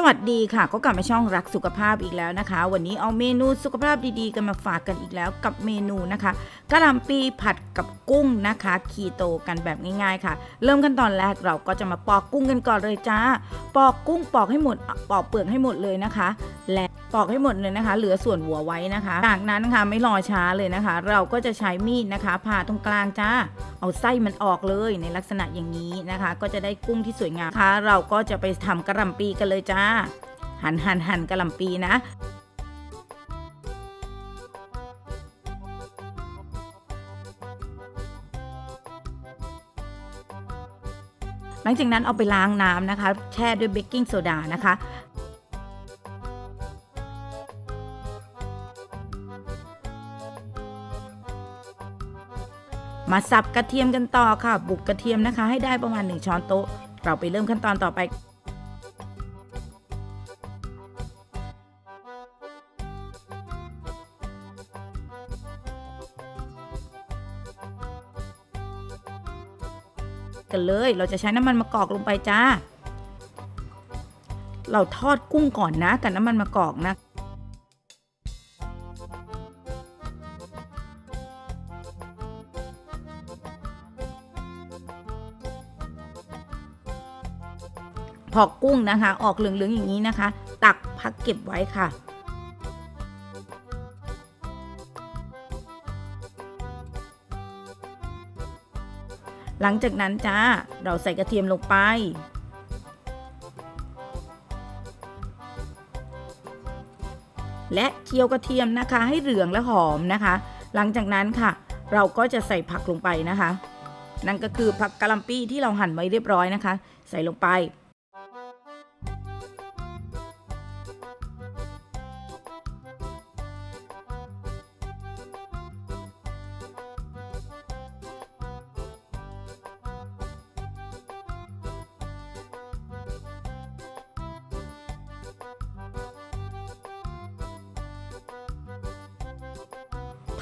วัสดีค่ะก็กลับมาช่องรักสุขภาพอีกแล้วนะคะวันนี้เอาเมนูสุขภาพดีๆกันมาฝากกันอีกแล้วกับเมนูนะคะกะหล่ำปีผัดกับกุ้งนะคะคีโตกันแบบง่ายๆค่ะเริ่มขั้นตอนแรกเราก็จะมาปอกกุ้งกันก่อนเลยจ้าปอกกุ้งปอกให้หมดปอกเปลือกให้หมดเลยนะคะและปอกให้หมดเลยนะคะเหลือส่วนหัวไว้นะคะจากนั้นค่ะไม่รอช้าเลยนะคะ เราก็จะใช้มีดนะคะผ่าตรงกลางจ้าเอาไส้มันออกเลยในลักษณะอย่างนี้นะคะก็จะได้กุ้งที่สวยงามค่ะเราก็จะไปทำกะหล่ำปีกันเลยจ้าหั่นกะหล่ำปีนะหลังจากนั้นเอาไปล้างน้ำนะคะแช่ด้วยเบกกิ้งโซดานะคะมาสับกระเทียมกันต่อค่ะบุกกระเทียมนะคะให้ได้ประมาณ1ช้อนโต๊ะเราไปเริ่มขั้นตอนต่อไปกันเลยเราจะใช้น้ำมันมะกอกลงไปจ้าเราทอดกุ้งก่อนนะกับน้ำมันมะกอกนะพอกุ้งนะคะออกเหลืองๆอย่างนี้นะคะตักพักเก็บไว้ค่ะหลังจากนั้นจ้าเราใส่กระเทียมลงไปและเคี่ยวกระเทียมนะคะให้เหลืองและหอมนะคะหลังจากนั้นค่ะเราก็จะใส่ผักลงไปนะคะนั่นก็คือผักกะหล่ำปีที่เราหั่นไว้เรียบร้อยนะคะใส่ลงไป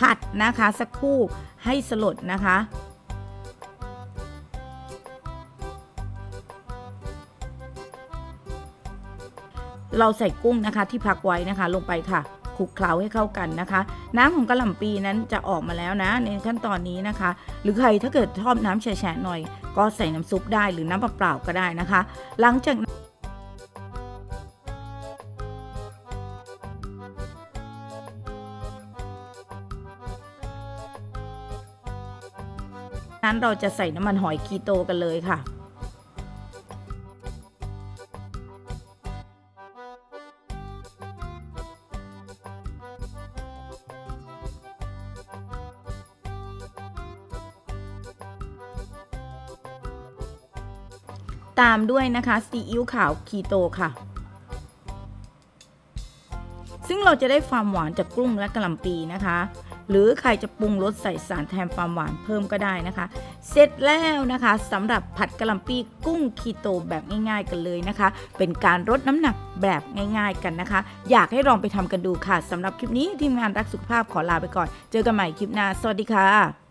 ผัดนะคะสักครู่ให้สลดนะคะเราใส่กุ้งนะคะที่พักไว้นะคะลงไปค่ะคลุกเคล้าให้เข้ากันนะคะน้ำของกะหล่ำปีนั้นจะออกมาแล้วนะในขั้นตอนนี้นะคะหรือใครถ้าเกิดชอบน้ำแฉะๆหน่อยก็ใส่น้ำซุปได้หรือน้ำเปล่าๆก็ได้นะคะหลังจากนั้นเราจะใส่น้ำมันหอยคีโตกันเลยค่ะตามด้วยนะคะซีอิ๊วขาวคีโตค่ะซึ่งเราจะได้ความหวานจากกุ้งและกะหล่ำปีนะคะหรือใครจะปรุงรสใส่สารแทนความหวานเพิ่มก็ได้นะคะเสร็จแล้วนะคะสำหรับผัดกะหล่ำปีกุ้งคีโตแบบง่ายๆกันเลยนะคะเป็นการลดน้ำหนักแบบง่ายๆกันนะคะอยากให้ลองไปทำกันดูค่ะสำหรับคลิปนี้ทีมงานรักสุขภาพขอลาไปก่อนเจอกันใหม่คลิปหน้าสวัสดีค่ะ